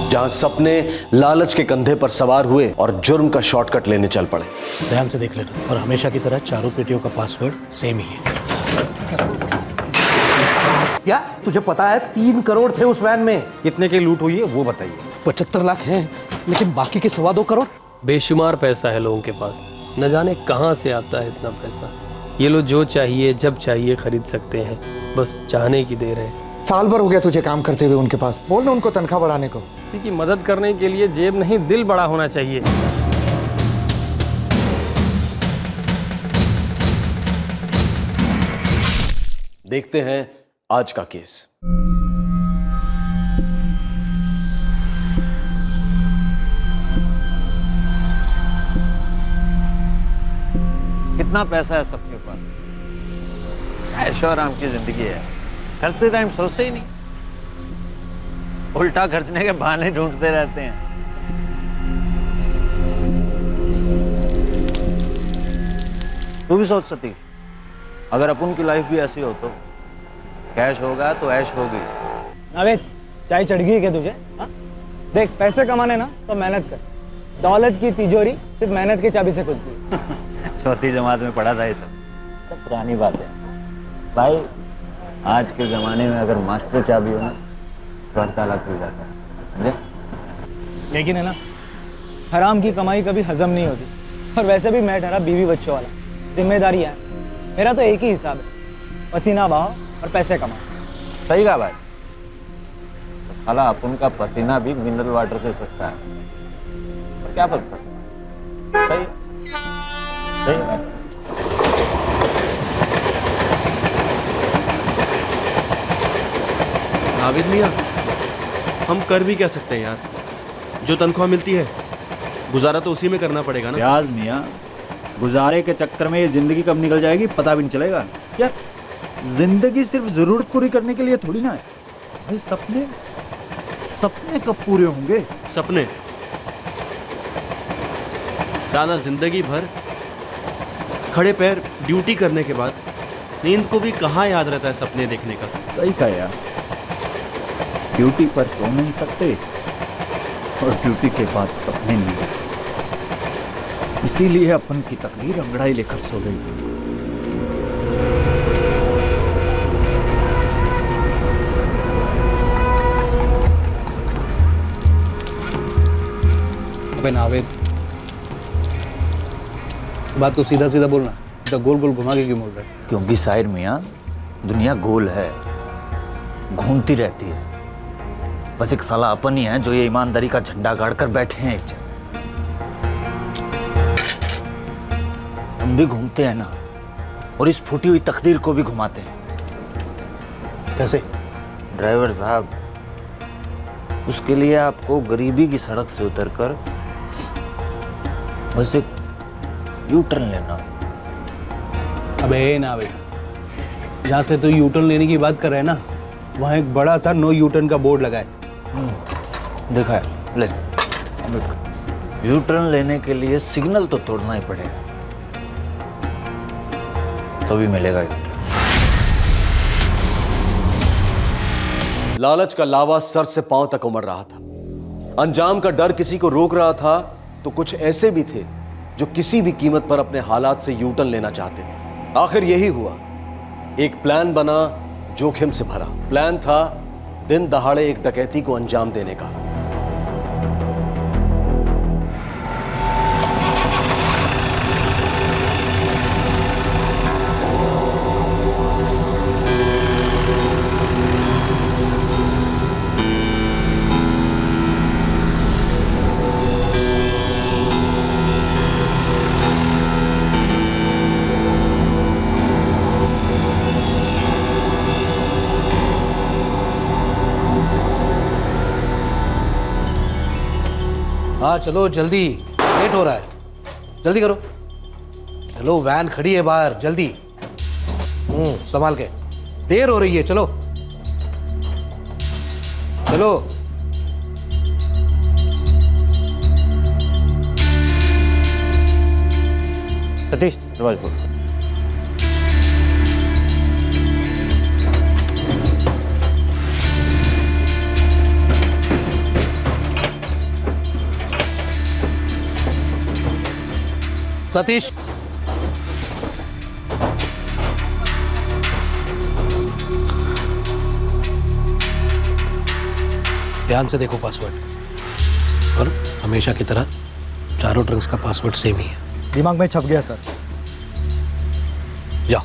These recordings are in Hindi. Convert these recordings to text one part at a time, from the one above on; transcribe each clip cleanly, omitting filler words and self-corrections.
जहां सपने लालच के कंधे पर सवार हुए और जुर्म का शॉर्टकट लेने चल पड़े। ध्यान से देख लेना और हमेशा की तरह चारों पेटियों का पासवर्ड सेम ही है। क्या तुझे पता है 3 करोड़ थे उस वैन में? कितने की लूट हुई है वो बताइए। 75 लाख हैं, लेकिन बाकी के 2.25 करोड़। बेशुमार पैसा है लोगों के पास, न जाने कहां से आता है इतना पैसा। ये लोग जो चाहिए जब चाहिए खरीद सकते हैं, बस चाहने की देर है। साल भर हो गया तुझे काम करते हुए उनके पास, बोल ना उनको तनख्वाह बढ़ाने को। किसी की मदद करने के लिए जेब नहीं दिल बड़ा होना चाहिए। देखते हैं आज का केस। कितना पैसा है सबके पास, ऐशो आराम की जिंदगी है, खर्चते टाइम सोचते ही नहीं, उल्टा खर्चने के बहाने ढूंढते रहते हैं। तू भी सोच सती, अगर अपन की लाइफ भी ऐसी हो तो कैश होगा तो ऐश होगी। अबे चाय चढ़ गई क्या तुझे? हा? देख पैसे कमाने ना तो मेहनत कर, दौलत की तिजोरी सिर्फ मेहनत की चाबी से खुलती है। चौथी जमात में पढ़ा था ये सब, तो पुरानी बात है भाई। आज के जमाने में अगर मास्टर चाबी हो ना तो हर ताला खुल जाता है, समझे? लेकिन है ना, हराम की कमाई कभी हजम नहीं होती। और वैसे भी मैं ठहरा बीवी बच्चों वाला, जिम्मेदारी है। मेरा तो एक ही हिसाब है, पसीना बहाओ और पैसे कमाओ। सही कहा भाई, तो साला अपन का पसीना भी मिनरल वाटर से सस्ता है, तो क्या फर्क पड़ता है? सही है, सही है। नाविद मियाँ, हम कर भी क्या सकते हैं यार, जो तनख्वाह मिलती है गुजारा तो उसी में करना पड़ेगा ना। प्याज मियाँ, गुजारे के चक्कर में ये जिंदगी कब निकल जाएगी पता भी नहीं चलेगा यार। जिंदगी सिर्फ जरूरत पूरी करने के लिए थोड़ी ना है भाई। सपने सपने कब पूरे होंगे? सपने साला जिंदगी भर खड़े पैर ड्यूटी करने के बाद नींद को भी कहाँ याद रहता है सपने देखने का। सही कहा यार, ड्यूटी पर सो नहीं सकते और ड्यूटी के बाद सपने नहीं देख सकते, इसीलिए अपन की तकदीर अंगड़ाई लेकर सो गई। अबे नावेद, बात को सीधा सीधा बोलना, तो गोल गोल घुमा के क्यों बोल रहा है? क्योंकि शायर मियाँ, दुनिया गोल है, घूमती रहती है। बस एक साला अपन ही है जो ये ईमानदारी का झंडा गाड़कर बैठे हैं एक जगह। हम भी घूमते हैं ना, और इस फूटी हुई तकदीर को भी घुमाते हैं। कैसे? ड्राइवर साहब, उसके लिए आपको गरीबी की सड़क से उतरकर बस एक यू टर्न लेना। अबे नावेद, जहाँ से तू यू टर्न लेने की बात कर रहा है ना, वहाँ एक बड़ा सा नो यू टर्न का बोर्ड लगा है। देखा है, ले यू टर्न लेने के लिए सिग्नल तो तोड़ना ही पड़ेगा, तभी मिलेगा यू टर्न। लालच का लावा सर से पांव तक उमड़ रहा था। अंजाम का डर किसी को रोक रहा था, तो कुछ ऐसे भी थे जो किसी भी कीमत पर अपने हालात से यू टर्न लेना चाहते थे। आखिर यही हुआ। एक प्लान बना, जोखिम से भरा। प्लान था दिन दहाड़े एक डकैती को अंजाम देने का। हाँ चलो जल्दी, लेट हो रहा है, जल्दी करो। चलो वैन खड़ी है बाहर, जल्दी। संभाल के, देर हो रही है, चलो चलो। सतीश, दरवाजा खोल। सतीश, ध्यान से देखो पासवर्ड, और हमेशा की तरह चारों ट्रंक्स का पासवर्ड सेम ही है। दिमाग में छप गया सर। जाओ।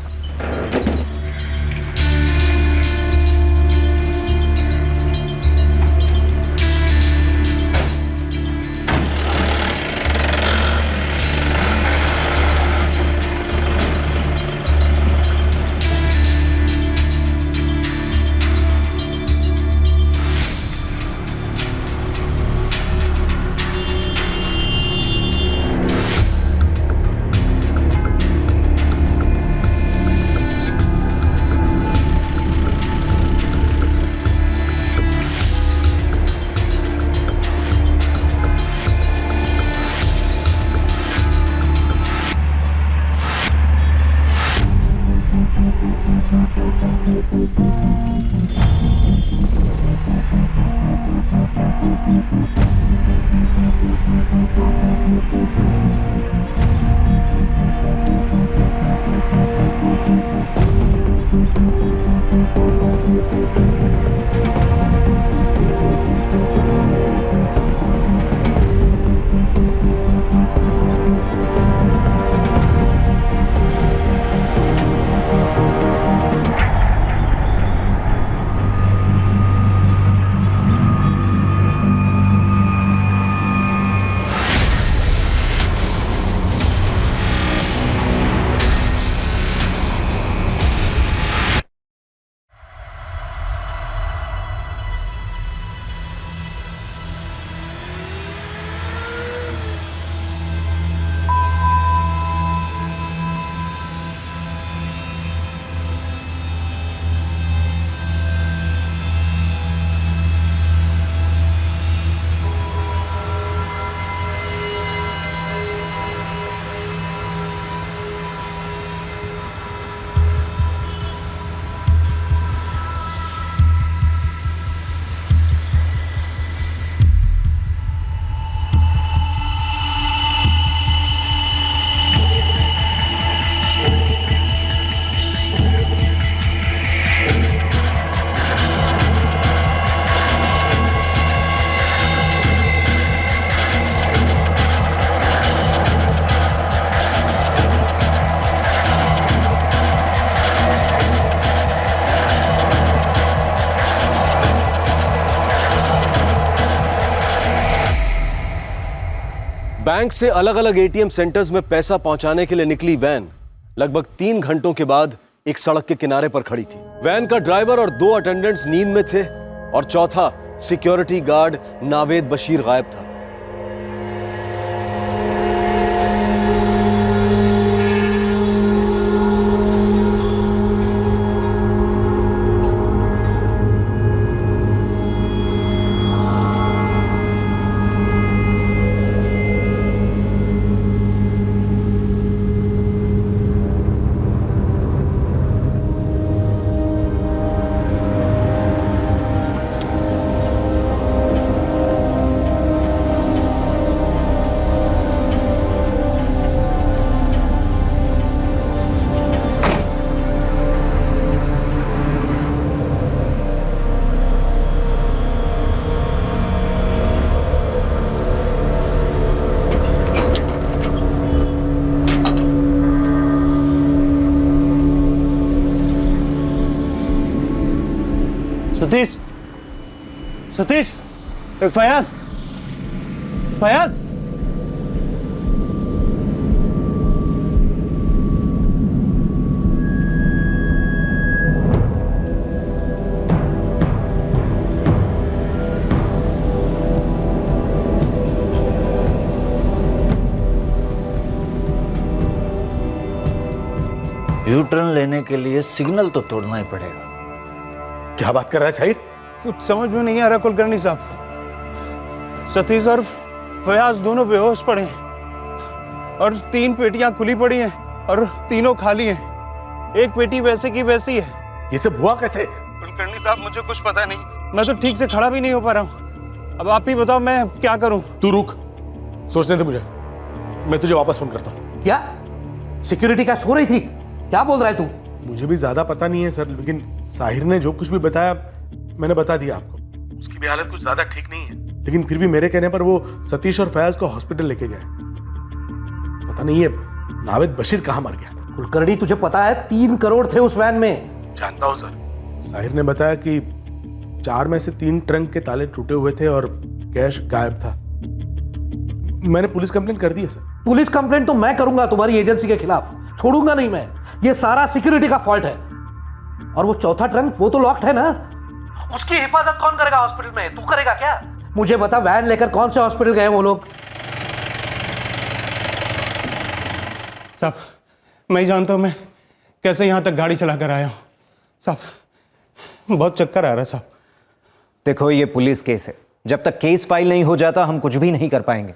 बैंक से अलग अलग एटीएम सेंटर्स में पैसा पहुंचाने के लिए निकली वैन लगभग 3 घंटों के बाद एक सड़क के किनारे पर खड़ी थी। वैन का ड्राइवर और 2 अटेंडेंट्स नींद में थे और चौथा सिक्योरिटी गार्ड नावेद बशीर गायब था। सतीश, सतीश, फयाज, फयाज, यू टर्न लेने के लिए सिग्नल तो तोड़ना ही पड़ेगा। क्या बात कर रहा है साहिर? कुछ समझ में नहीं आ रहा कुलकर्णी साहब। सतीश और फयाज दोनों बेहोश पड़े हैं और 3 पेटियां खुली पड़ी हैं और तीनों खाली हैं। एक पेटी वैसे की वैसी है। ये सब हुआ कैसे? कुलकर्णी साहब मुझे कुछ पता नहीं, मैं तो ठीक से खड़ा भी नहीं हो पा रहा हूँ। अब आप ही बताओ मैं क्या करूँ। तू रुक, सोचने दे मुझे, मैं तुझे वापस फोन करता हूँ। क्या सिक्योरिटी का सो रही थी? क्या बोल रहा है तू? मुझे भी ज्यादा पता नहीं है सर, लेकिन साहिर ने जो कुछ भी बताया मैंने बता दिया आपको। उसकी भी हालत कुछ ज्यादा ठीक नहीं है, लेकिन फिर भी मेरे कहने पर वो सतीश और फयाज को हॉस्पिटल लेके गए। पता नहीं है नावेद बशीर कहाँ मर गया। कुलकर्णी, तुझे पता है 3 करोड़ थे उस वैन में। जानता हूँ सर। साहिर ने बताया कि 4 में से 3 ट्रंक के ताले टूटे हुए थे और कैश गायब था। मैंने पुलिस कंप्लेंट कर दी है सर। पुलिस कंप्लेंट तो मैं करूंगा तुम्हारी एजेंसी के खिलाफ, छोड़ूंगा नहीं मैं। ये सारा सिक्योरिटी का फॉल्ट है। और वो चौथा ट्रंक, वो तो लॉक्ड है ना, उसकी हिफाजत कौन करेगा हॉस्पिटल में? तू करेगा क्या? मुझे बता, वैन लेकर कौन से हॉस्पिटल गए वो लोग? साहब, मैं ही जानता हूं मैं कैसे यहां तक गाड़ी चला कर आया हूं। साहब, बहुत चक्कर आ रहा है साहब। देखो, ये पुलिस केस है, जब तक केस फाइल नहीं हो जाता हम कुछ भी नहीं कर पाएंगे।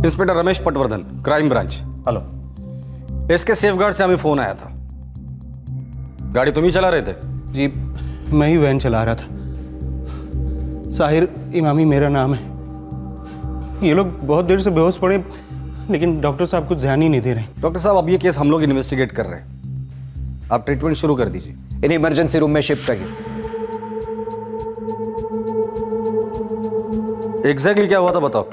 Inspector Ramesh Patwardhan, crime branch. Hello. इसके सेफगार्ड से हमें फोन आया था। गाड़ी तुम ही चला रहे थे? जी, मैं ही वैन चला रहा था। साहिर इमामी मेरा नाम है। ये लोग बहुत देर से बेहोश पड़े, लेकिन डॉक्टर साहब कुछ ध्यान ही नहीं दे रहे। डॉक्टर साहब, अब ये केस हम लोग इन्वेस्टिगेट कर रहे हैं, आप ट्रीटमेंट शुरू कर दीजिए। इन्हें इमरजेंसी रूम में शिफ्ट करिए। एग्जैक्टली क्या हुआ था बताओ।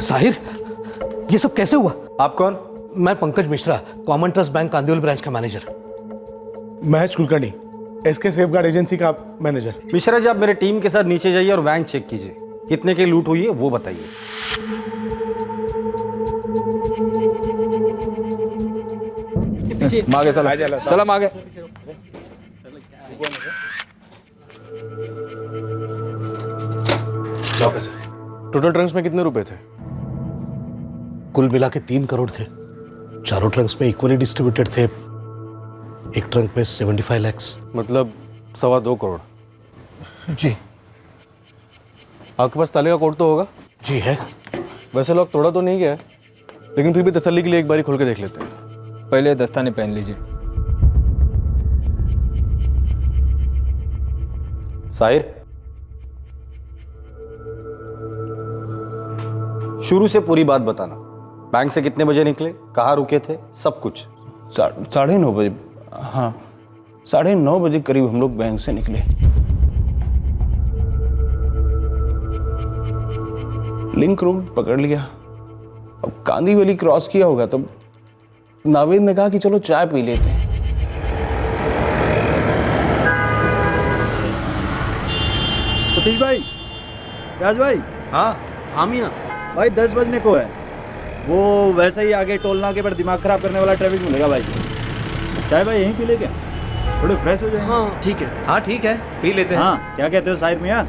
साहिर, ये सब कैसे हुआ? आप कौन? मैं Pankaj Mishra, common trust bank Kandivali branch का manager. Mahesh Kulkarni, SK safeguard agency का मैनेजर। मिश्रा जी, आप मेरे टीम के साथ नीचे जाइए और वैन चेक कीजिए, कितने की लूट हुई है वो बताइए। मागे चला चला मागे। टोटल ट्रंक्स में कितने रुपए थे? कुल मिला के 3 करोड़ थे। चारों ट्रंक्स में इक्वली डिस्ट्रीब्यूटेड थे। एक ट्रंक में 75 लाख। मतलब 2.25 करोड़। जी। आपके पास ताले का कोड तो होगा? जी है। वैसे लॉक तोड़ा तो नहीं गया है, लेकिन फिर भी तसल्ली के लिए एक बारी खोल के देख लेते हैं। पहले दस्ताने पहन लीजिए। साहिर, शुरू से पूरी बात बताना। बैंक से कितने बजे निकले, कहाँ रुके थे, सब कुछ। 9:30 बजे। हाँ, 9:30 बजे करीब हम लोग बैंक से निकले। लिंक रोड पकड़ लिया। अब कांदीवली क्रॉस किया होगा तो नावेद ने कहा कि चलो चाय पी लेते हैं। सतीश भाई, राज भाई। हाँ हाँ मियाँ। भाई 10 बजने को है। वो वैसे ही आगे टोल नाके पर दिमाग खराब करने वाला ट्रैफिक मिलेगा भाई। चाय भाई यहीं पी ले क्या? थोड़े फ्रेश हो जाएंगे। हाँ ठीक है। हाँ ठीक है, पी लेते हैं। हाँ, क्या कहते हो साहिर मियाँ?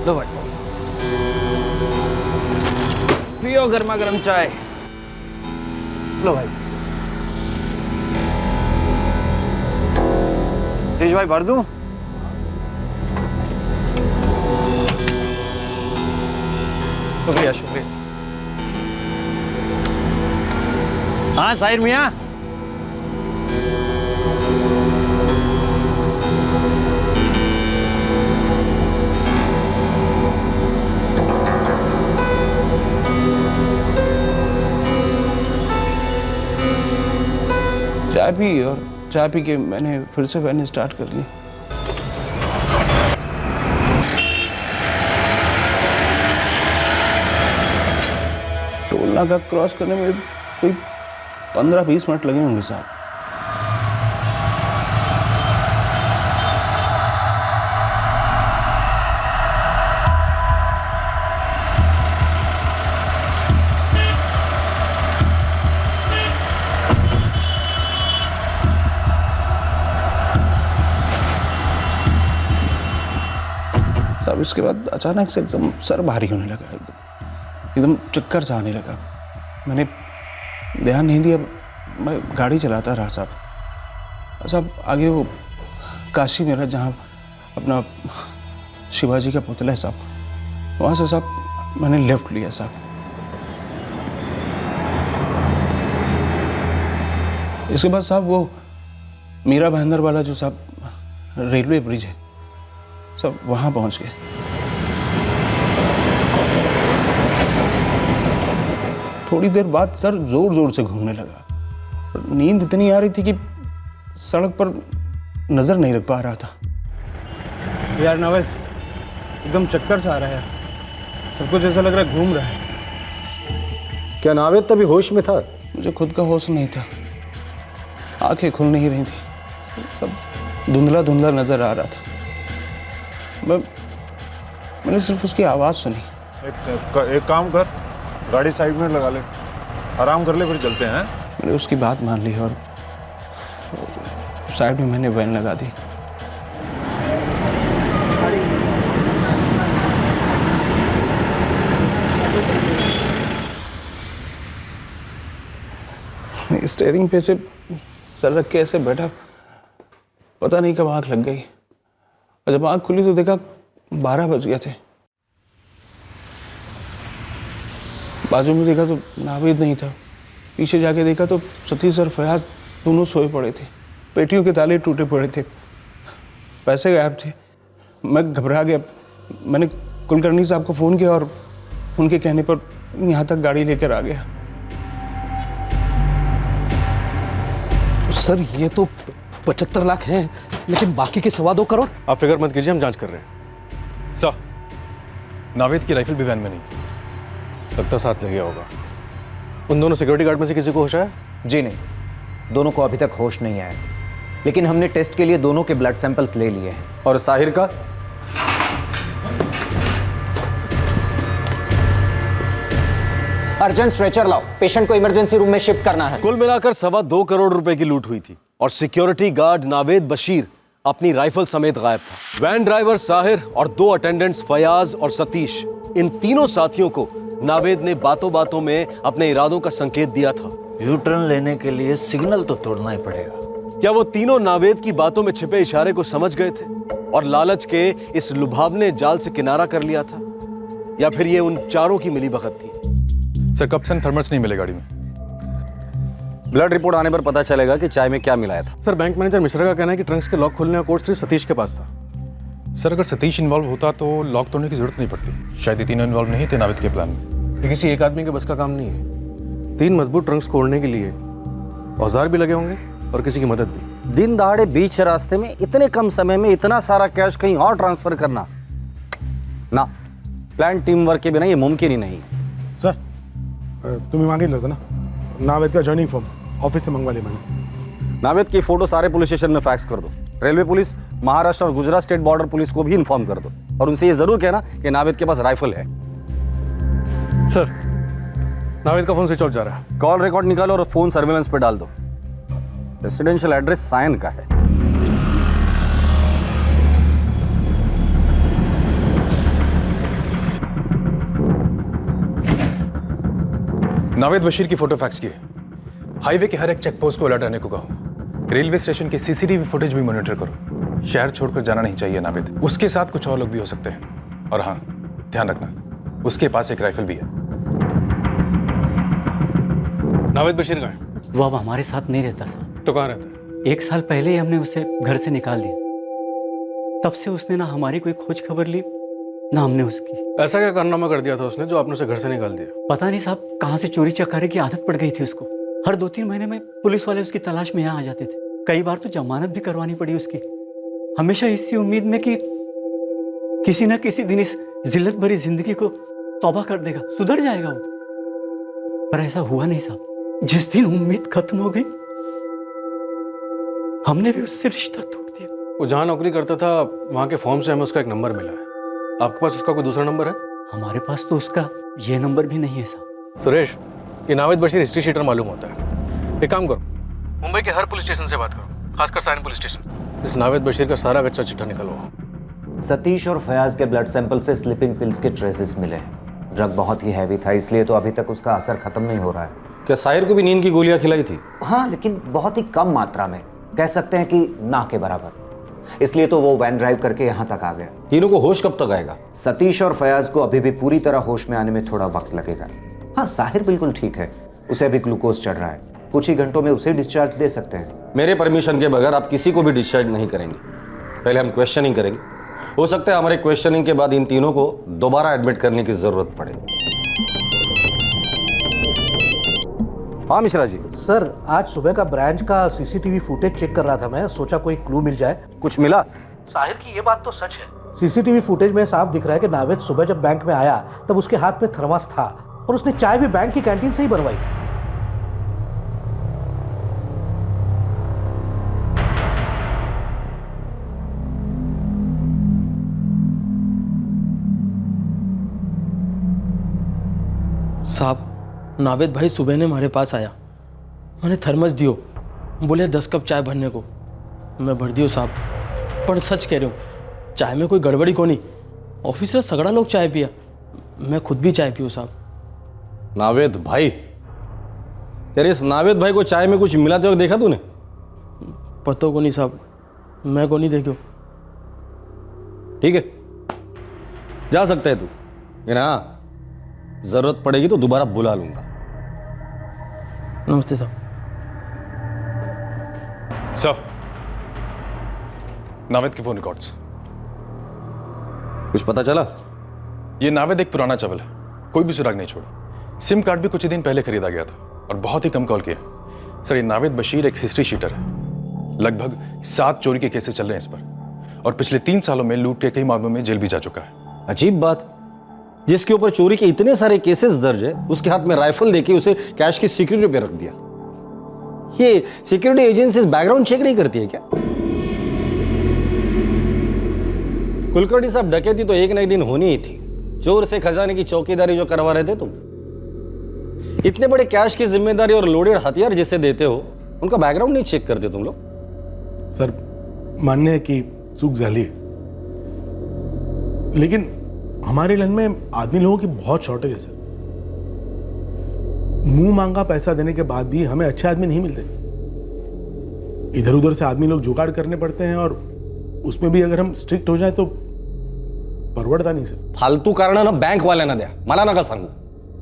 लो भाई, पियो गर्मा गर्म चाय। लो भाई। तेज भाई, भर दूं? शुक्रिया शुक्रिया। हाँ साहिर मियाँ। चाय पी और चाय पी के मैंने फिर से वैन स्टार्ट कर ली। टोल नाका क्रॉस करने में कोई 15-20 मिनट लगे होंगे साहब। तब इसके बाद अचानक से एकदम सर भारी होने लगा, एकदम चक्कर सा आने लगा। मैंने ध्यान नहीं दिया, मैं गाड़ी चलाता रहा साहब। आगे वो काशी मेरा जहाँ अपना शिवाजी का पुतला है साहब, वहाँ से साहब मैंने लेफ्ट लिया साहब। इसके बाद साहब वो मीरा भाईंदर वाला जो साहब रेलवे ब्रिज है, सब वहाँ पहुँच गए। थोड़ी देर बाद सर जोर जोर से घूमने लगा। नींद इतनी आ रही थी कि सड़क पर नजर नहीं रख पा रहा था। यार नावेद, एकदम चक्कर सा आ रहा है, सब कुछ ऐसा लग रहा है घूम रहा है। क्या नावेद तभी होश में था? मुझे खुद का होश नहीं था, आंखें खुल नहीं रही थी, सब धुंधला धुंधला नजर आ रहा था। मैंने सिर्फ उसकी आवाज सुनी। एक काम कर, गाड़ी साइड में लगा ले, आराम कर ले, फिर चलते हैं। मैंने उसकी बात मान ली और साइड में मैंने वैन लगा दी। स्टीयरिंग पे से सर रख के ऐसे बैठा, पता नहीं कब आंख लग गई, और जब आंख खुली तो देखा 12 बज गए थे। बाजू में देखा तो नावेद नहीं था, पीछे जाके देखा तो सतीश और फयाज दोनों सोए पड़े थे, पेटियों के ताले टूटे पड़े थे, पैसे गायब थे। मैं घबरा गया, मैंने कुलकर्णी साहब को फ़ोन किया और उनके कहने पर यहाँ तक गाड़ी लेकर आ गया। सर ये तो 75 लाख हैं, लेकिन बाकी के 2.25 करोड़। आप फिक्र मत कीजिए, हम जांच कर रहे हैं। सर, नावेद की राइफल भी वैन में नहीं थी। लगता साथ ले गया होगा। उन दोनों सिक्योरिटी गार्ड में से किसी को होश आया? जी नहीं, दोनों को अभी तक होश नहीं आया, लेकिन हमने टेस्ट के लिए दोनों के ब्लड सैंपल्स ले लिए हैं। और साहिर का? अर्जेंट स्ट्रेचर लाओ, पेशेंट को इमरजेंसी रूम में शिफ्ट करना है। कुल मिलाकर 2.25 करोड़ रुपए की लूट हुई थी और सिक्योरिटी गार्ड नावेद बशीर अपनी राइफल समेत गायब था। वैन ड्राइवर साहिर और 2 अटेंडेंट्स फयाज और सतीश, इन तीनों साथियों को नावेद ने बातों बातों में अपने इरादों का संकेत दिया था। यू टर्न लेने के लिए सिग्नल तो तोड़ना ही पड़ेगा। क्या वो तीनों नावेद की बातों में छिपे इशारे को समझ गए थे और लालच के इस लुभावने जाल से किनारा कर लिया था, या फिर ये उन चारों की मिलीभगत थी? सर, कब से थर्मस नहीं मिले गाड़ी में। ब्लड रिपोर्ट आने पर पता चलेगा कि चाय में क्या मिलाया था। सर, बैंक मैनेजर मिश्रा का कहना है कि ट्रंक्स के लॉक खोलने का कोड सिर्फ सतीश के पास था। सर, अगर सतीश इन्वॉल्व होता तो लॉक तोड़ने की जरूरत नहीं पड़ती। शायद ये तीनों इन्वॉल्व नहीं थे नावेद के प्लान में। ये किसी एक आदमी के बस का काम नहीं है। 3 मजबूत ट्रंक्स खोलने के लिए औजार भी लगे होंगे और किसी की मदद भी। दिन दहाड़े बीच रास्ते में इतने कम समय में इतना सारा कैश कहीं और ट्रांसफर करना ना, प्लान टीम वर्क के बिना ये मुमकिन ही नहीं। सर, तुम्हें मांगितलं होतं ना नावेद का जॉइनिंग फॉर्म, ऑफिस से मंगवा लिया मैंने। नावेद की फोटो सारे पुलिस स्टेशन में फैक्स कर दो। रेलवे पुलिस, महाराष्ट्र और गुजरात स्टेट बॉर्डर पुलिस को भी इन्फॉर्म कर दो और उनसे ये जरूर कहना कि नावेद के पास राइफल है। सर, नावेद का फोन स्विच ऑफ जा रहा है। कॉल रिकॉर्ड निकालो और फोन सर्विलेंस पे डाल दो। रेसिडेंशियल एड्रेस सायन का है। नावेद बशीर की फोटो फैक्स की है। हाईवे के हर एक चेक पोस्ट को अलर्ट रहने को कहो। रेलवे स्टेशन के सीसीटीवी फुटेज भी मॉनिटर करो। शहर छोड़कर जाना नहीं चाहिए नावेद। उसके साथ कुछ और लोग भी हो सकते हैं। और हाँ, ध्यान रखना, उसके पास एक राइफल भी है। नावेद बशीर कहाँ है? वो अब हमारे साथ नहीं रहता सर। तो कहाँ रहता है? 1 साल पहले ही हमने उसे घर से निकाल दिया। तब से उसने ना हमारी कोई खोज खबर ली, ना हमने उसकी। ऐसा क्या कारनामा कर दिया था उसने जो आपने उसे घर से निकाल दिया? पता नहीं साहब, कहाँ से चोरी चकारी की आदत पड़ गई थी उसको। हर 2-3 महीने में पुलिस वाले उसकी तलाश में यहाँ आ जाते थे। कई बार तो जमानत भी करवानी पड़ी उसकी, हमेशा इसी उम्मीद में कि किसी ना किसी दिन इस जिल्लत भरी जिंदगी को तौबा कर देगा, सुधर जाएगा वो। पर ऐसा हुआ नहीं साहब। जिस दिन उम्मीद खत्म हो गई, हमने भी उससे रिश्ता तोड़ दिया। वो जहाँ नौकरी करता था वहाँ के फॉर्म से हमें उसका एक नंबर मिला है। आपके पास उसका कोई दूसरा नंबर है? हमारे पास तो उसका ये नंबर भी नहीं है साहब। सुरेश, ये नावेद बशीर हिस्ट्री शीटर मालूम होता है। एक काम करो, मुंबई के हर पुलिस स्टेशन से बात करो, खासकर सायन पुलिस स्टेशन। इस नावेद बशीर का सारा कच्चा चिट्ठा निकलवाओ। सतीश और फयाज के ब्लड सैंपल से स्लीपिंग पिल्स के ट्रेसेस मिले हैं। ड्रग बहुत ही हैवी था, इसलिए तो अभी तक उसका असर खत्म नहीं हो रहा है। क्या साहिर को भी नींद की गोलियां खिलाई थी? हाँ, लेकिन बहुत ही कम मात्रा में, कह सकते हैं कि ना के बराबर। इसलिए तो वो वैन ड्राइव करके यहाँ तक आ गया। तीनों को होश कब तक आएगा? सतीश और फयाज को अभी भी पूरी तरह होश में आने में थोड़ा वक्त लगेगा। हाँ, साहिर बिल्कुल ठीक है, उसे अभी ग्लूकोज चढ़ रहा है, कुछ ही घंटों में उसे डिस्चार्ज दे सकते हैं। मेरे परमिशन के बगैर आप किसी को भी डिस्चार्ज नहीं करेंगे। पहले हम क्वेश्चनिंग करेंगे। हो सकता है हमारे क्वेश्चनिंग के बाद इन तीनों को दोबारा एडमिट करने की जरूरत पड़े। हाँ मिश्रा जी। सर, आज सुबह का ब्रांच का सीसीटीवी फुटेज चेक कर रहा था मैं, सोचा कोई क्लू मिल जाए। कुछ मिला? साहिर की ये बात तो सच है। सीसीटीवी फुटेज में साफ दिख रहा है कि नावेद सुबह जब बैंक में आया तब उसके हाथ में थर्मस था और उसने चाय भी बैंक की कैंटीन से ही बनवाई थी। साहब, नावेद भाई सुबह ने हमारे पास आया, मैंने थर्मस दियो, बोले 10 कप चाय भरने को, मैं भर दियो साहब। पर सच कह रहे हो, चाय में कोई गड़बड़ी को नहीं। ऑफिसर सगड़ा लोग चाय पिया, मैं खुद भी चाय पियो साहब। नावेद भाई? तेरे इस नावेद भाई को चाय में कुछ मिलाते वक्त देखा तूने? पता को नहीं साहब, मैं को नहीं देखो। ठीक है, जा सकता है तू, लेकिन हाँ, जरूरत पड़ेगी तो दोबारा बुला लूंगा। नमस्ते साहब। सर, नावेद के फोन रिकॉर्ड्स। कुछ पता चला? ये नावेद एक पुराना चावल है, कोई भी सुराग नहीं छोड़ा। सिम कार्ड भी कुछ ही दिन पहले खरीदा गया था और बहुत ही कम कॉल किया। सर, ये नावेद बशीर एक हिस्ट्री शीटर है। लगभग 7 चोरी के केसेस चल रहे हैं इस पर और पिछले 3 सालों में लूट के कई मामलों में जेल भी जा चुका है। अजीब बात, जिसके ऊपर चोरी के इतने सारे केसेस दर्ज है, उसके हाथ में राइफल देके उसे कैश की सिक्योरिटी पे रख दिया। ये सिक्योरिटी एजेंसीज बैकग्राउंड चेक नहीं करती है क्या? कुलकर्णी साहब, डकैती तो एक न एक दिन होनी ही थी। चोर से खजाने की चौकीदारी जो करवा रहे थे तुम, इतने बड़े कैश की जिम्मेदारी और लोडेड हथियार जिसे देते हो, उनका बैकग्राउंड नहीं चेक करते तुम लोग? सर, मान्य है कि चूक जाली है, लेकिन हमारे लाइन में आदमी लोगों की बहुत शॉर्टेज है सर। मुंह मांगा पैसा देने के बाद भी हमें अच्छे आदमी नहीं मिलते। इधर उधर से आदमी लोग जुगाड़ करने पड़ते हैं और उसमें भी अगर हम स्ट्रिक्ट हो जाए तो परवड़ता नहीं सर। फालतू कारण ना बैंक वाल्यांना द्या, मला नका सांगू।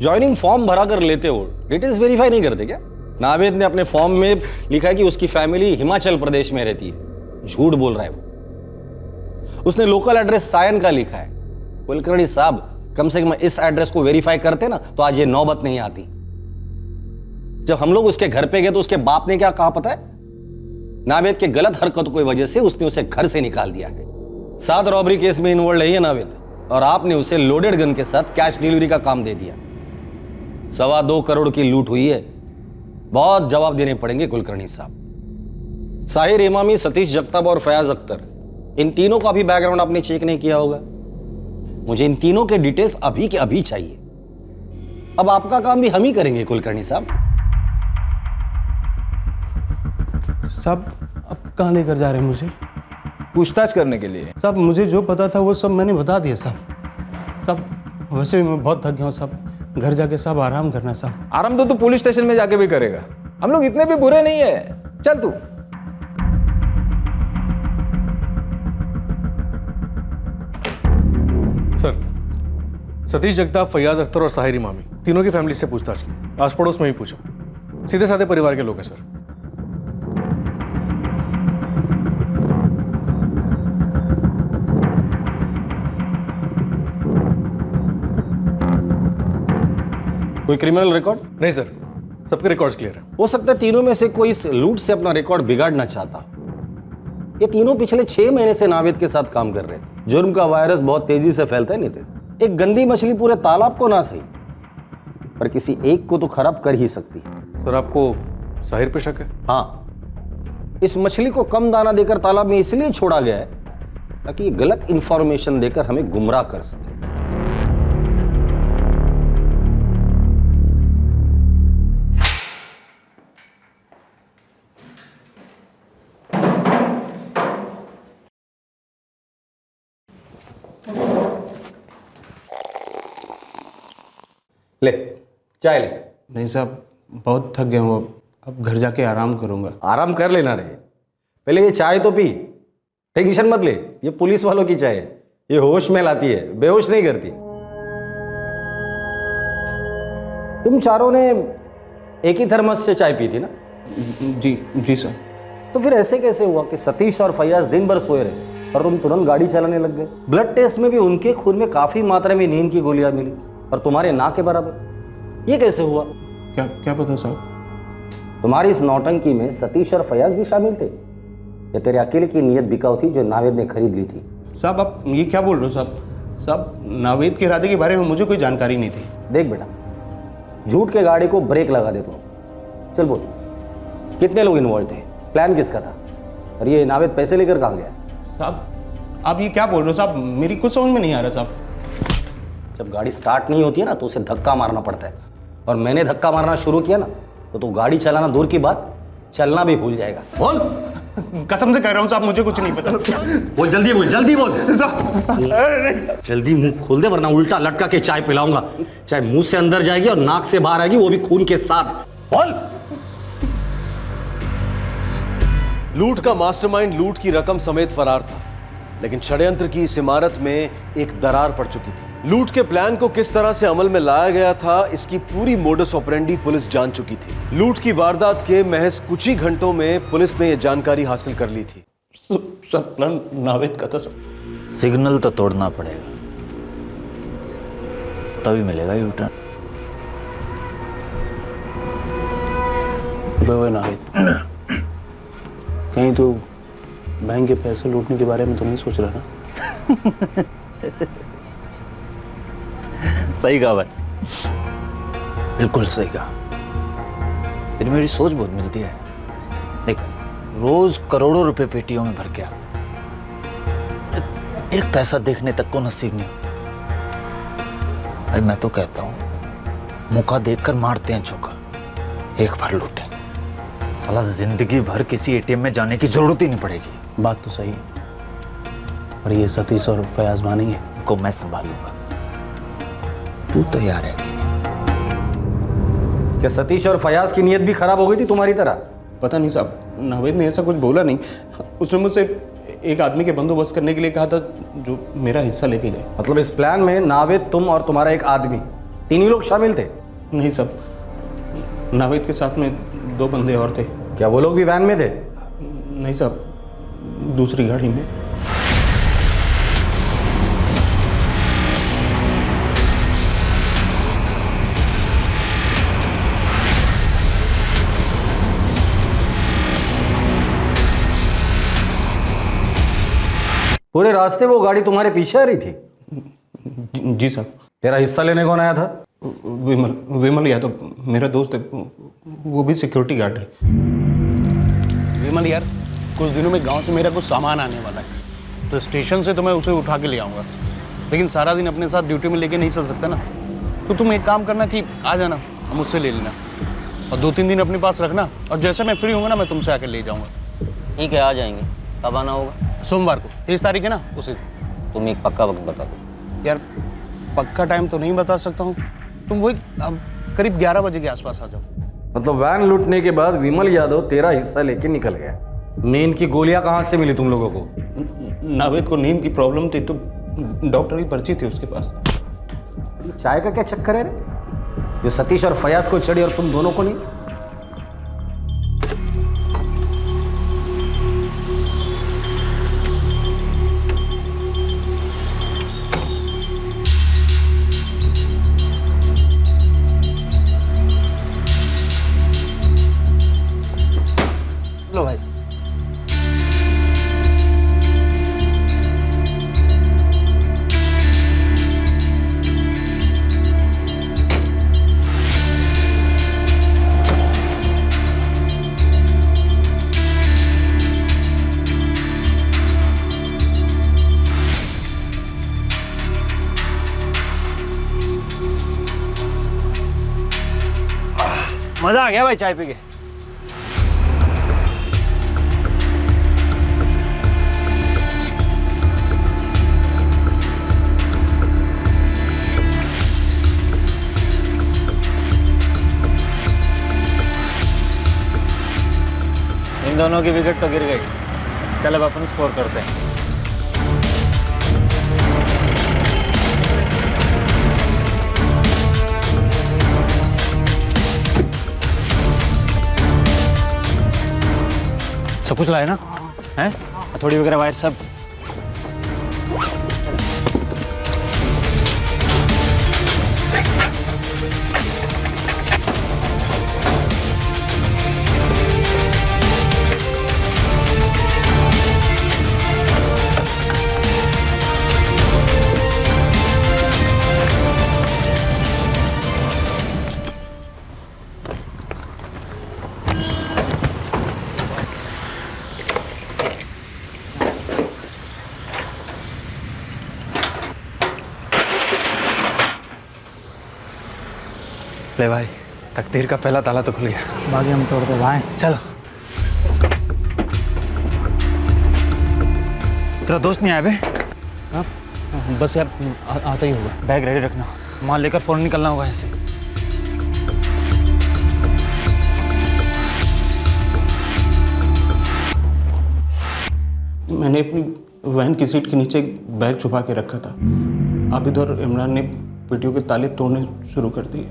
ज्वाइनिंग फॉर्म भरा कर लेते हो, डिटेल्स वेरीफाई नहीं करते क्या? नावेद ने अपने फॉर्म में लिखा है कि उसकी फैमिली हिमाचल प्रदेश में रहती है। झूठ बोल रहा है वो। उसने लोकल एड्रेस सायन का लिखा है। कुलकर्णी साहब, कम से कम इस एड्रेस को वेरीफाई करते ना तो आज ये नौबत नहीं आती। जब हम लोग उसके घर पे गए तो उसके बाप ने क्या कहा पता है? नावेद के गलत हरकतों की वजह से उसने उसे घर से निकाल दिया है। 7 रॉबरी केस में इन्वॉल्व है नावेद, और आपने उसे लोडेड गन के साथ कैश डिलीवरी का काम दे दिया। 2.25 करोड़ की लूट हुई है। बहुत जवाब देने पड़ेंगे कुलकर्णी साहब। साहिर इमामी, सतीश जगताप और फयाज अख्तर, इन तीनों का भी बैकग्राउंड आपने चेक नहीं किया होगा। मुझे इन तीनों के डिटेल्स अभी के अभी चाहिए। अब आपका काम भी हम ही करेंगे कुलकर्णी साहब। साहब, अब कहाँ लेकर जा रहे हैं मुझे? पूछताछ करने के लिए। साहब, मुझे जो पता था वो सब मैंने बता दिया साहब। साहब, वैसे भी मैं बहुत थक गया हूँ साहब। घर जाके साहब आराम करना साहब। आराम तो तू पुलिस स्टेशन में जाके भी करेगा। हम लोग इतने भी बुरे नहीं है। चल तू। सर, सतीश जगताप, फयाज अख्तर और साहिर इमामी तीनों की फैमिली से पूछताछ की। आस पड़ोस में ही पूछा। सीधे साधे परिवार के लोग हैं सर। कोई क्रिमिनल रिकॉर्ड? नहीं सर, सबके रिकॉर्ड्स क्लियर हैं। हो सकता है तीनों में से कोई इस लूट से अपना रिकॉर्ड बिगाड़ना चाहता। ये तीनों पिछले 6 महीने से नावेद के साथ काम कर रहे थे। जुर्म का वायरस बहुत तेजी से फैलता है नितिन। एक गंदी मछली पूरे तालाब को ना सही, पर किसी एक को तो खराब कर ही सकती है। सर, आपको साहिर पे शक है? हाँ, इस मछली को कम दाना देकर तालाब में इसलिए छोड़ा गया है ताकि ये गलत इंफॉर्मेशन देकर हमें गुमराह कर सके। ले चाय ले। नहीं साहब, बहुत थक गया हूँ। अब घर जाके आराम करूंगा। आराम कर लेना रे, पहले ये चाय तो पी। टेंशन मत ले, ये पुलिस वालों की चाय है। ये होश में लाती है, बेहोश नहीं करती। तुम चारों ने एक ही थर्मस से चाय पी थी ना? जी जी सर। तो फिर ऐसे कैसे हुआ कि सतीश और फैयाज दिन भर सोए रहे और तुम तुरंत गाड़ी चलाने लग गए? ब्लड टेस्ट में भी उनके खून में काफी मात्रा में नींद की गोलियां मिली और तुम्हारे ना के बराबर। ये कैसे हुआ? क्या क्या पता साहब? तुम्हारी इस नौटंकी में सतीश और फैयाज भी शामिल थे या तेरे अकेले की नीयत बिकाऊ थी जो नावेद ने खरीद ली थी? साहब आप ये क्या बोल रहे हो साहब? साहब नावेद के इरादे के बारे में मुझे कोई जानकारी नहीं थी। देख बेटा, झूठ के गाड़ी को ब्रेक लगा दे तू। चल बोल, कितने लोग इन्वॉल्व थे? प्लान किसका था? और ये नावेद पैसे लेकर कहाँ गया? साहब आप ये क्या बोल रहे हो साहब? मेरी कुछ समझ में नहीं आ रहा साहब। जब गाड़ी स्टार्ट नहीं होती है ना तो उसे धक्का मारना पड़ता है, और मैंने धक्का मारना शुरू किया ना तो तू गाड़ी चलाना दूर की बात, चलना भी भूल जाएगा। बोल। कसम से कह रहा हूँ साहब, मुझे कुछ नहीं पता। बोल, जल्दी बोल, जल्दी बोल। जल्दी मुंह खोल दे वरना उल्टा लटका के चाय पिलाऊंगा। चाय मुंह से अंदर जाएगी और नाक से बाहर आएगी, वो भी खून के साथ। बोल। लूट का मास्टरमाइंड लूट की रकम समेत फरार था, लेकिन षड्यंत्र की इस इमारत में एक दरार पड़ चुकी थी। लूट के प्लान को किस तरह से अमल में लाया गया था, इसकी पूरी मोडस ऑपरेंडी पुलिस जान चुकी थी। लूट की वारदात के महज कुछ ही घंटों में पुलिस ने यह जानकारी हासिल कर ली थी। सर प्लान नावेद का था सर। सिग्नल तो तोड़ना पड़ेगा, तभी मिलेगा यूटर्न। नावेद कहीं तो बैंक के पैसे लूटने के बारे में तो नहीं सोच रहा ना? सही कहा भाई, बिल्कुल सही कहा। तेरी मेरी सोच बहुत मिलती है। देख, रोज करोड़ों रुपए पेटियों में भर के आते, एक पैसा देखने तक को नसीब नहीं होता। भाई मैं तो कहता हूं मौका देखकर मारते हैं चौका, एक बार लूटें, साला जिंदगी भर किसी एटीएम में जाने की जरूरत ही नहीं पड़ेगी। बात तो सही है, और ये सतीश और फयाज मानेंगे? को मैं संभालूंगा, तू तैयार है? क्या सतीश और फयाज की नीयत भी खराब हो गई थी तुम्हारी तरह? पता नहीं साहब, नावेद ने ऐसा कुछ बोला नहीं। उसने मुझसे एक आदमी के बंदोबस्त करने के लिए कहा था जो मेरा हिस्सा लेके जाए। मतलब इस प्लान में नावेद, तुम और तुम्हारा एक आदमी, तीन ही लोग शामिल थे? नहीं साहब, नावेद के साथ में 2 बंदे और थे। क्या वो लोग भी वैन में थे? नहीं साहब, दूसरी गाड़ी में। पूरे रास्ते वो गाड़ी तुम्हारे पीछे आ रही थी? जी साहब। तेरा हिस्सा लेने कौन आया था? विमल यादव मेरा दोस्त है, वो भी सिक्योरिटी गार्ड है। विमल यार, कुछ दिनों में गांव से मेरा कुछ सामान आने वाला है, तो स्टेशन से तो मैं उसे उठा के ले आऊँगा, लेकिन सारा दिन अपने साथ ड्यूटी में लेके नहीं चल सकता ना। तो तुम एक काम करना कि आ जाना, मुझसे ले लेना, और 2-3 दिन अपने पास रखना, और जैसे मैं फ्री होऊंगा ना मैं तुमसे आकर ले जाऊँगा। ठीक है, आ जाएंगे। कब आना होगा? सोमवार को, 23 तारीख है ना, उसी दिन। तुम एक पक्का वक्त बता दो। यार पक्का टाइम तो नहीं बता सकता हूँ, तुम वही करीब 11 बजे के आसपास आ जाओ। मतलब वैन लूटने के बाद विमल यादव तेरा हिस्सा लेके निकल गया। नींद की गोलियां कहाँ से मिली तुम लोगों को? नावेद को नींद की प्रॉब्लम थी तो डॉक्टर की पर्ची थी उसके पास। चाय का क्या चक्कर है रे? जो सतीश और फयाज को चढ़ी और तुम दोनों को नहीं? लो भाई। मजा आ गया भाई चाय पी के। इन दोनों की विकेट तो गिर गई। चल अब अपन स्कोर करते हैं। सब कुछ लाए ना? हैं? हथौड़ी वगैरह वायर सब? ले भाई, तकदीर का पहला ताला तो खुल गया। बाकी हम तोड़ दे भाई। चलो। तेरा दोस्त नहीं आया बे? हाँ बस यार आता ही होगा। बैग रेडी रखना, माल लेकर फौरन निकलना होगा ऐसे। मैंने अपनी वैन की सीट के नीचे एक बैग छुपा के रखा था। आबिद और इमरान ने पेटियों के ताले तोड़ने शुरू कर दिए।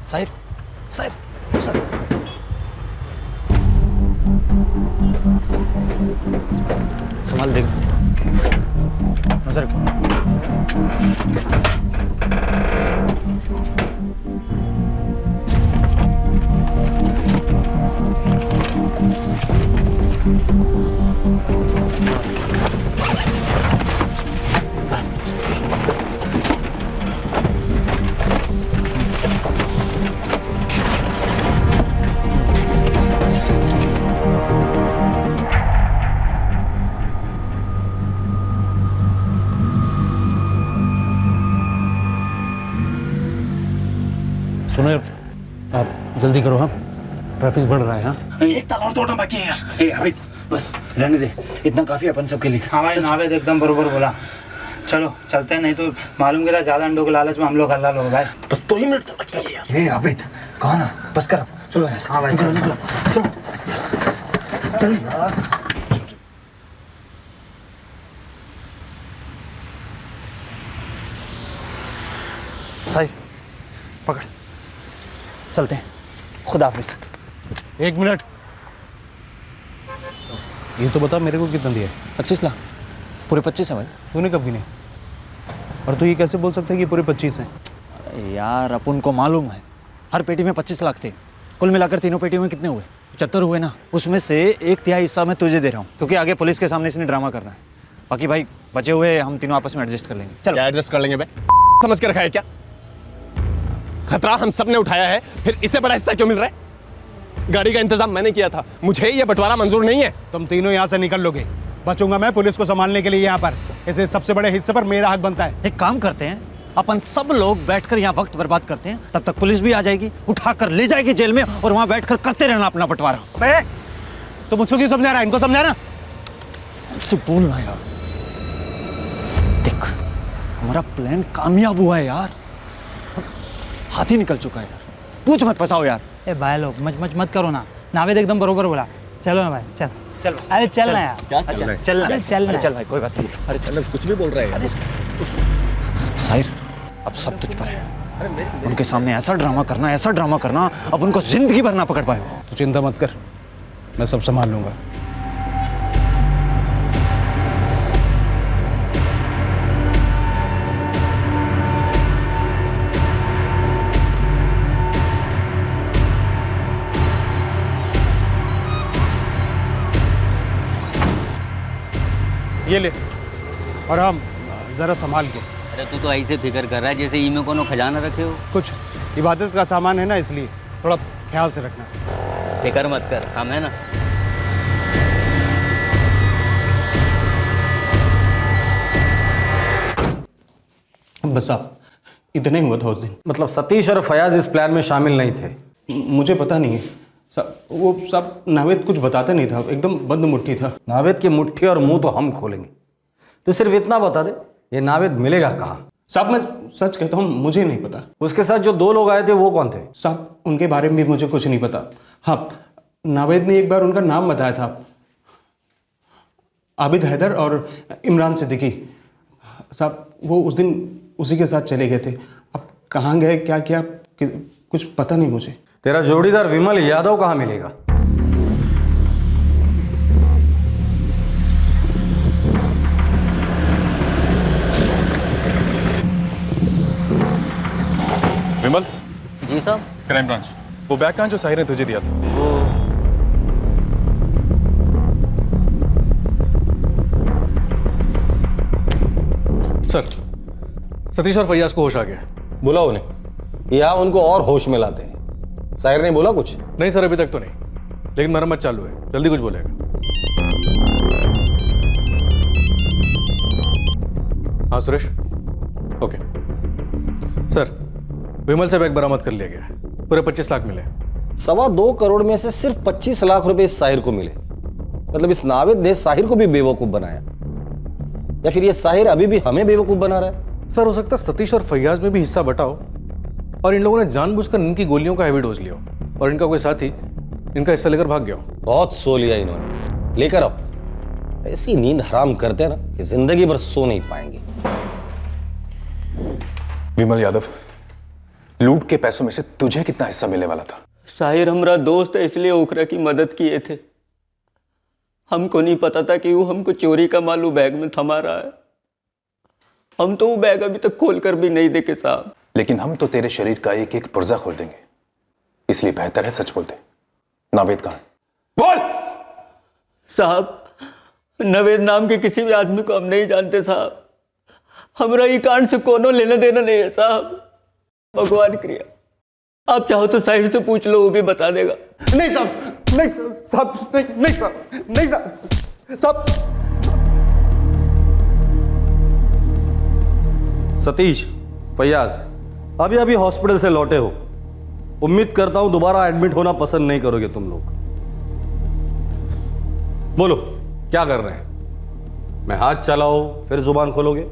साहिर, साहिर, साहिर। संभाल देख, नजर सुनो यार, आप जल्दी करो। हाँ ट्रैफिक बढ़ रहा है। हाँ एक ताला और तोड़ना बाकी है यार। ए अभी बस रहने दे, इतना काफी है अपन सबके लिए। हाँ भाई, नावेद एकदम बरोबर बोला। चलो चलते हैं, नहीं तो मालूम गिरा ज्यादा अंडों के लालच में हम लोग हल्ला लोग भाई। बस 2 ही मिनट तो बाकी है यार। ए अबिद, कहा ना, बस कर अब। चलो यहाँ से। हाँ भाई, निकलो निकलो, चलो चल यार। साहिर पकड़, चलते हैं। खुदा हाफिज। 1 मिनट, ये तो बता मेरे को कितना दिया है? 25 लाख। पूरे 25 है भाई। तूने कब गिने? और तू ये कैसे बोल सकता है कि पूरे 25 हैं? अरे यार अपन को मालूम है, हर पेटी में 25 लाख थे। कुल मिलाकर तीनों पेटियों में कितने हुए? 75 हुए ना। उसमें से 1/3 हिस्सा मैं तुझे दे रहा हूँ, क्योंकि आगे पुलिस के सामने इसने ड्रामा करना है। बाकी भाई बचे हुए हम तीनों आपस में एडजस्ट कर लेंगे। चलो। क्या एडजस्ट कर लेंगे बे? समझ के रखा है क्या? खतरा हम सब ने उठाया है, फिर इससे बड़ा हिस्सा क्यों मिल रहा है? गाड़ी का इंतजाम मैंने किया था, मुझे ये बंटवारा मंजूर नहीं है। तुम तीनों यहाँ से निकल लोगे, बचूंगा मैं पुलिस को संभालने के लिए यहाँ पर। इसे सबसे बड़े हिस्से पर मेरा हक बनता है। एक काम करते हैं, अपन सब लोग बैठकर यहाँ वक्त बर्बाद करते हैं, तब तक पुलिस भी आ जाएगी, उठाकर ले जाएगी जेल में, और वहाँ बैठकर करते रहना अपना बंटवारा। तो मुझको क्यों समझा रहा है? इनको समझाना। उससे बोलना यार। देख, हमारा प्लान कामयाब हुआ है यार, हाथ ही निकल चुका है यार। पूछ मत फंसाओ यार। ए भाई लोग मत करो ना, नावेद एकदम बरोबर बोला। चलो ना भाई, चल चल। अरे चल ना यार। क्या चल रहा है? चल चल चल भाई, कोई बात नहीं। अरे चल, कुछ भी बोल रहा है यार। साहिर, अब सब तुझ पर है। उनके सामने ऐसा ड्रामा करना, अब उनको जिंदगी भर ना पकड़ पाए। तू चिंता मत कर, मैं सब संभाल लूंगा। ये ले, और हम जरा संभाल के। अरे तू तो ऐसे फिक्र कर रहा है जैसे ई में कोनो खजाना रखे हो। कुछ इबादत का सामान है ना, इसलिए थोड़ा ख्याल से रखना। फिक्र मत कर, हम है ना। बस आप इतने हुआ था उस दिन। मतलब सतीश और फयाज इस प्लान में शामिल नहीं थे? मुझे पता नहीं है सब, वो सब नावेद कुछ बताता नहीं था, एकदम बंद मुट्ठी था। नावेद की मुट्ठी और मुंह तो हम खोलेंगे। तो सिर्फ इतना बता दे, ये नावेद मिलेगा कहाँ? साहब मैं सच कहता हूँ, मुझे नहीं पता। उसके साथ जो 2 लोग आए थे वो कौन थे? साहब उनके बारे में भी मुझे कुछ नहीं पता। हाँ, नावेद ने एक बार उनका नाम बताया था, आबिद हैदर और इमरान सिद्दीकी। साहब वो उस दिन उसी के साथ चले गए थे। अब कहाँ गए, क्या किया, कुछ पता नहीं मुझे। तेरा जोड़ीदार विमल यादव कहाँ मिलेगा? विमल। जी साहब। Crime branch. वो बैग कहाँ जो साहिर ने तुझे दिया था? वो सर, सतीश और फैयाज को होश आ गया। बुलाओ उन्हें, यहाँ उनको और होश में लाते हैं। साहिर ने बोला कुछ? नहीं सर, अभी तक तो नहीं, लेकिन मरम्मत चालू है, जल्दी कुछ बोलेगा। हाँ सुरेश, ओके सर, विमल से बैग बरामद कर लिया गया है, पूरे 25 लाख मिले। 2.25 करोड़ में से सिर्फ 25 लाख रुपए इस साहिर को मिले। मतलब इस नावेद ने साहिर को भी बेवकूफ बनाया, या फिर ये साहिर अभी भी हमें बेवकूफ बना रहा है? सर हो सकता है सतीश और फैयाज में भी हिस्सा बटा हो, और इन लोगों ने जानबूझकर इनकी गोलियों का हैवी डोज लिया हो, और इनका कोई साथी इनका हिस्सा लेकर भाग गया हो। बहुत सो लिया इन्होंने, लेकर आओ। ऐसी नींद हराम करते हैं ना कि जिंदगी भर सो नहीं पाएंगे। विमल यादव, लूट के पैसों में से तुझे कितना हिस्सा मिलने वाला था? साहिर हमारा दोस्त है, इसलिए ओखरा की मदद किए थे। हमको नहीं पता था कि वो हमको चोरी का माल वो बैग में थमा रहा है। हम तो वो बैग अभी तक खोल कर भी नहीं देखे साहब। लेकिन हम तो तेरे शरीर का एक एक पुर्जा खोल देंगे, इसलिए बेहतर है सच बोलते। नावेद कहाँ है? बोल। साहब, नवेद नाम के किसी भी आदमी को हम नहीं जानते साहब। हमारा ये कांड से कोनो लेना देना नहीं है साहब। भगवान क्रिया, आप चाहो तो साहिर से पूछ लो, वो भी बता देगा। नहीं साहब, नहीं साहब, नहीं साहब, नहीं साहब। सतीश, फैयाज, अभी अभी हॉस्पिटल से लौटे हो। उम्मीद करता हूं दोबारा एडमिट होना पसंद नहीं करोगे तुम लोग। बोलो क्या कर रहे हैं? मैं हाथ चलाओ फिर जुबान खोलोगे,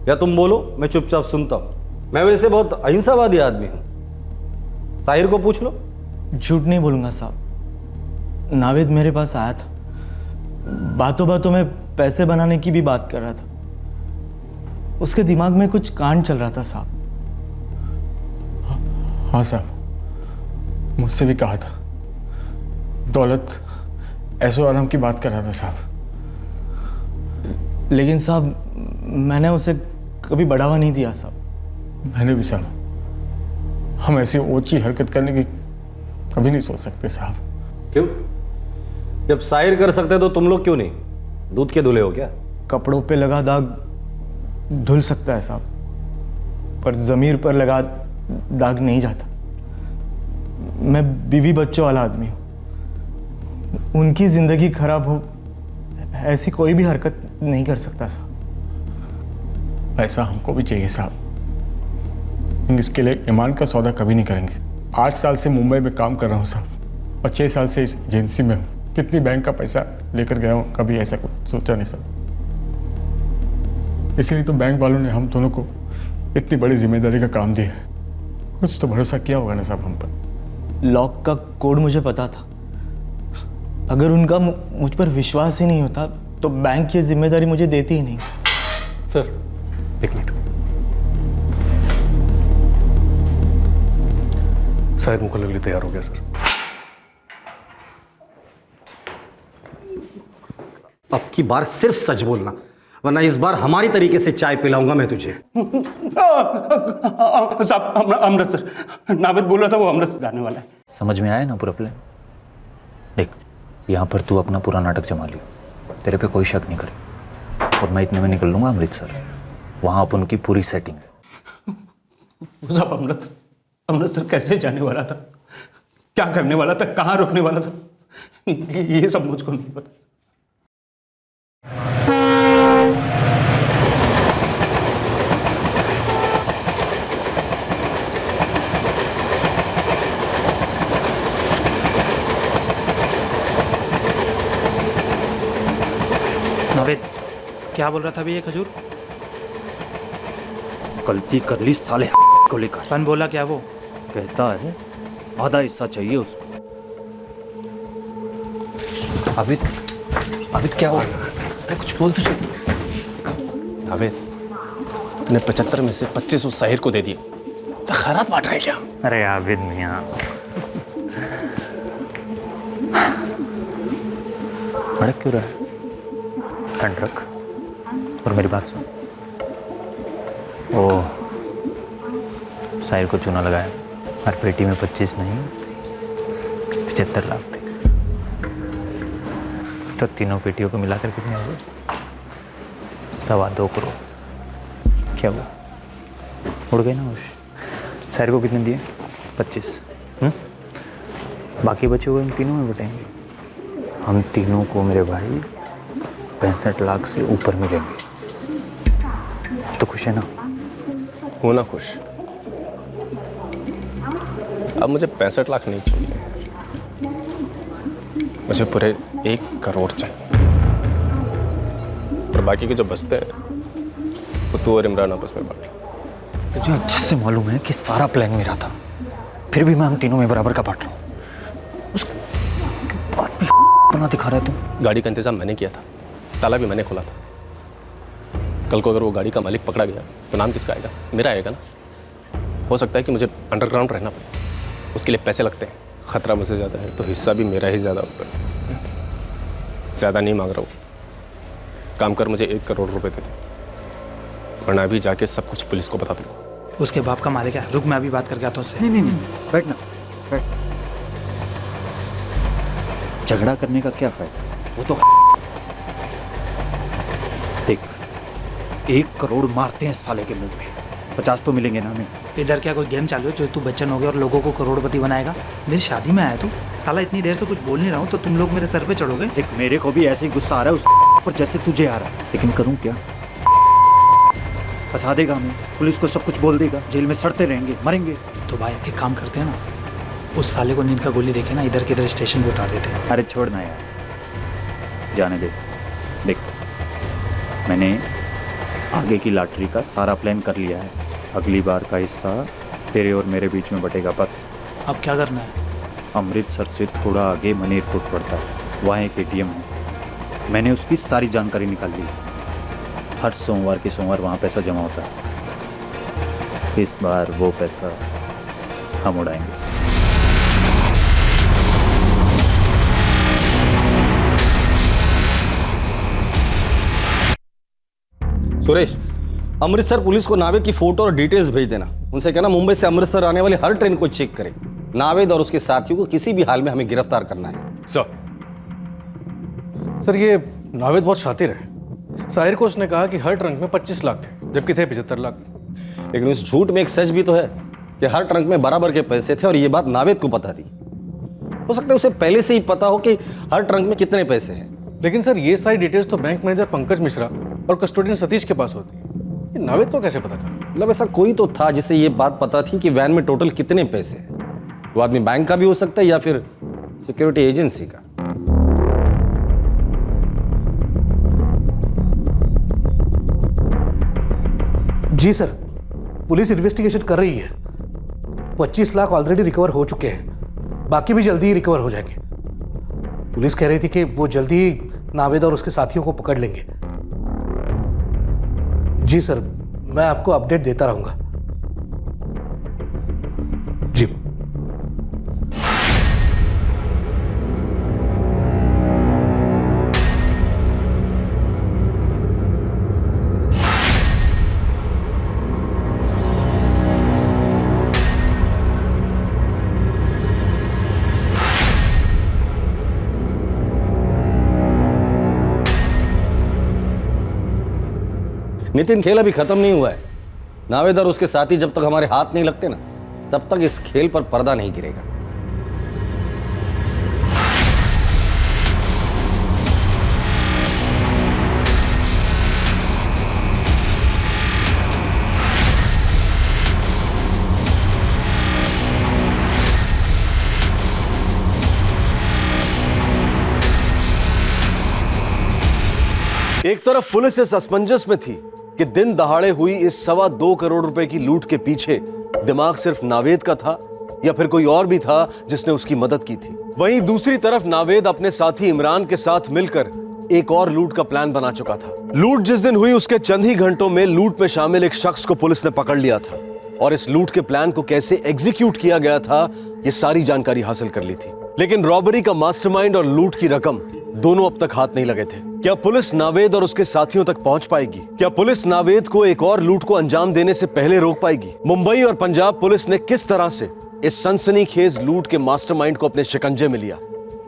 या तुम बोलो मैं चुपचाप सुनता हूं? मैं वैसे बहुत अहिंसावादी आदमी हूं। साहिर को पूछ लो। झूठ नहीं बोलूंगा साहब, नावेद मेरे पास आया था, बातों बातों में पैसे बनाने की भी बात कर रहा था। उसके दिमाग में कुछ कांड चल रहा था साहब। हाँ साहब, मुझसे भी कहा था, दौलत ऐसो आराम की बात कर रहा था साहब। लेकिन साहब मैंने उसे कभी बढ़ावा नहीं दिया साहब। मैंने भी साहब, हम ऐसी ऊंची हरकत करने की कभी नहीं सोच सकते साहब। क्यों? जब साहिर कर सकते तो तुम लोग क्यों नहीं? दूध के धुले हो क्या? कपड़ों पे लगा दाग धुल सकता है साहब, पर जमीर पर लगा दाग नहीं जाता। मैं बीवी बच्चों वाला आदमी हूं, उनकी जिंदगी खराब हो ऐसी कोई भी हरकत नहीं कर सकता साहब। ऐसा हमको भी चाहिए साहब, इसके लिए ईमान का सौदा कभी नहीं करेंगे। 8 साल से मुंबई में काम कर रहा हूँ साहब, और 6 साल से इस एजेंसी में हूँ। कितनी बैंक का पैसा लेकर गया हूँ, कभी ऐसा कुछ सोचा नहीं साहब। इसलिए तो बैंक वालों ने हम दोनों को इतनी बड़ी जिम्मेदारी का काम दिया है। कुछ तो भरोसा किया होगा ना साहब हम पर। लॉक का कोड मुझे पता था, अगर उनका मुझ पर विश्वास ही नहीं होता तो बैंक की जिम्मेदारी मुझे देती ही नहीं। सर एक मिनट, शायद मुकल्लम के लिए तैयार हो गया सर। अब की बार सिर्फ सच बोलना, वरना इस बार हमारी तरीके से चाय पिलाऊंगा मैं तुझे। साहब अमृतसर, नावेद बोल रहा था वो अमृतसर जाने वाला है। समझ में आया ना पूरा प्लान? देख, यहाँ पर तू अपना पूरा नाटक जमा लियो, तेरे पे कोई शक नहीं करे, और मैं इतने में निकल लूंगा अमृतसर। वहाँ अपन की पूरी सेटिंग है। साहब अमृतसर कैसे जाने वाला था, क्या करने वाला था, कहाँ रुकने वाला था, ये सब मुझको नहीं पता। क्या बोल रहा था भी ये खजूर? गलती कर ली साले को लेकर। फन बोला क्या वो? कहता है आधा हिस्सा चाहिए उसको। आबिद क्या हुआ? अरे कुछ बोल तुझे। आबिद, तूने 75 में से 25 उस साहिर को दे दिए, तो खैरात बांट रहा है क्या? अरे आबिद मियाँ, भड़क क्यों रहा है? ठंड रख और मेरी बात सुन। ओ साहिर को चूना लगाया, हर पेटी में 25 नहीं 75 लाख थे, तो तीनों पेटियों को मिलाकर कितने हो गए? 2.25 करोड़। क्या हुआ? उड़ गए ना? साहिर को कितने दिए? 25। बाकी बचे हुए हम तीनों में बटेंगे। हम तीनों को मेरे भाई 65 लाख से ऊपर मिलेंगे। तो खुश है ना? हो ना खुश। अब मुझे 65 लाख नहीं चाहिए, मुझे पूरे 1 करोड़ चाहिए। और बाकी के जो बचते हैं वो तू और इमरान आपस में बांट लो। तुझे अच्छे से मालूम है कि सारा प्लान मेरा था, फिर भी मैं हम तीनों में बराबर का बांट रहा हूँ। उसके बाद भी बना दिखा रहा है तुम। गाड़ी का इंतजाम मैंने किया था, ताला भी मैंने खोला था। कल को अगर वो गाड़ी का मालिक पकड़ा गया तो नाम किसका आएगा? मेरा आएगा ना। हो सकता है कि मुझे अंडरग्राउंड रहना पड़े, उसके लिए पैसे लगते हैं। खतरा मुझसे ज़्यादा है तो हिस्सा भी मेरा ही ज़्यादा होगा। ज़्यादा नहीं मांग रहा हूँ, काम कर मुझे 1 करोड़ रुपए दे दे, वरना अभी जाके सब कुछ पुलिस को बता दूँ। उसके बाप का मालिक है। रुक, मैं अभी बात करके आता हूँ उससे। नहीं, बैठना, बैठ। झगड़ा करने का क्या फायदा? वो तो देख, 1 करोड़ मारते हैं साले के मुंह में, 50 तो मिलेंगे ना हमें। इधर क्या कोई गेम चालू है जो तू बच्चन हो गया और लोगों को करोड़पति बनाएगा? मेरी शादी में आया तू साला, इतनी देर तो कुछ बोल नहीं रहा हूँ तो तुम लोग मेरे सर पे चढ़ोगे। देख, मेरे को भी ऐसे ही गुस्सा आ रहा है उस पर जैसे तुझे आ रहा है, लेकिन करूँ क्या? फंसा देगा हमें, पुलिस को सब कुछ बोल देगा, जेल में सड़ते रहेंगे, मरेंगे। तो भाई एक काम करते हैं ना, उस साले को नींद का गोली देके ना इधर के इधर स्टेशन पे उतार देते हैं। अरे छोड़ना यार, जाने दे। देख, मैंने आगे की लॉटरी का सारा प्लान कर लिया है। अगली बार का हिस्सा तेरे और मेरे बीच में बटेगा बस। अब क्या करना है? अमृतसर से थोड़ा आगे मनीरपुर पड़ता है, वहाँ एक ATM है। मैंने उसकी सारी जानकारी निकाल ली। हर सोमवार के सोमवार वहाँ पैसा जमा होता है। इस बार वो पैसा हम उड़ाएंगे। सुरेश, अमृतसर पुलिस को नावेद की फोटो और डिटेल्स भेज देना। उनसे कहना मुंबई से अमृतसर आने वाली हर ट्रेन को चेक करें। नावेद और उसके साथियों को किसी भी हाल में हमें गिरफ्तार करना है। सर ये नावेद बहुत शातिर है। साहिर को उसने कहा कि हर ट्रंक में 25 लाख थे, जबकि थे 75 लाख। लेकिन इस झूठ में एक सच भी तो है कि हर ट्रंक में बराबर के पैसे थे और ये बात नावेद को पता थी। हो सकता है उसे पहले से ही पता हो कि हर ट्रंक में कितने पैसे हैं। लेकिन सर ये सारी डिटेल्स तो बैंक मैनेजर पंकज मिश्रा और कस्टोडियन सतीश के पास होती है। ये नावेद को कैसे पता चला? मतलब ऐसा कोई तो था जिसे ये बात पता थी कि वैन में टोटल कितने पैसे हैं। वो आदमी बैंक का भी हो सकता है या फिर सिक्योरिटी एजेंसी का। जी सर, पुलिस इन्वेस्टिगेशन कर रही है। 25 लाख ऑलरेडी रिकवर हो चुके हैं, बाकी भी जल्दी ही रिकवर हो जाएंगे। पुलिस कह रही थी कि वो जल्दी ही नावेद और उसके साथियों को पकड़ लेंगे। जी सर, मैं आपको अपडेट देता रहूंगा। जी। नितिन, खेल अभी खत्म नहीं हुआ है। नावेद और उसके साथी जब तक हमारे हाथ नहीं लगते ना, तब तक इस खेल पर पर्दा नहीं गिरेगा। एक तरफ पुलिस इस असमंजस में थी कि दिन दहाड़े हुई इस 2.25 करोड़ रुपए की लूट के पीछे दिमाग सिर्फ नावेद का था या फिर कोई और भी था जिसने उसकी मदद की थी। वहीं दूसरी तरफ नावेद अपने साथी इमरान के साथ मिलकर एक और लूट का प्लान बना चुका था। लूट जिस दिन हुई उसके चंद ही घंटों में लूट में शामिल एक शख्स को पुलिस ने पकड़ लिया था और इस लूट के प्लान को कैसे एग्जीक्यूट किया गया था ये सारी जानकारी हासिल कर ली थी। लेकिन रॉबरी का मास्टरमाइंड और लूट की रकम दोनों अब तक हाथ नहीं लगे थे। क्या पुलिस नावेद और उसके साथियों तक पहुंच पाएगी? क्या पुलिस नावेद को एक और लूट को अंजाम देने से पहले रोक पाएगी? मुंबई और पंजाब पुलिस ने किस तरह से इस सनसनीखेज लूट के मास्टरमाइंड को अपने शिकंजे में लिया,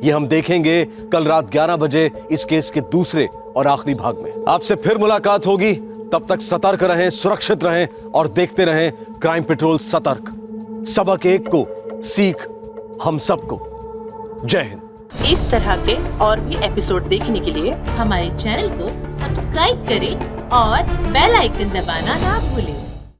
ये हम देखेंगे कल रात 11 बजे इस केस के दूसरे और आखिरी भाग में। आपसे फिर मुलाकात होगी, तब तक सतर्क रहें, सुरक्षित रहें और देखते रहें क्राइम पेट्रोल सतर्क। सबक एक को, सीख हम सबको। जय हिंद। इस तरह के और भी एपिसोड देखने के लिए हमारे चैनल को सब्सक्राइब करें और बेल आइकन दबाना ना भूलें।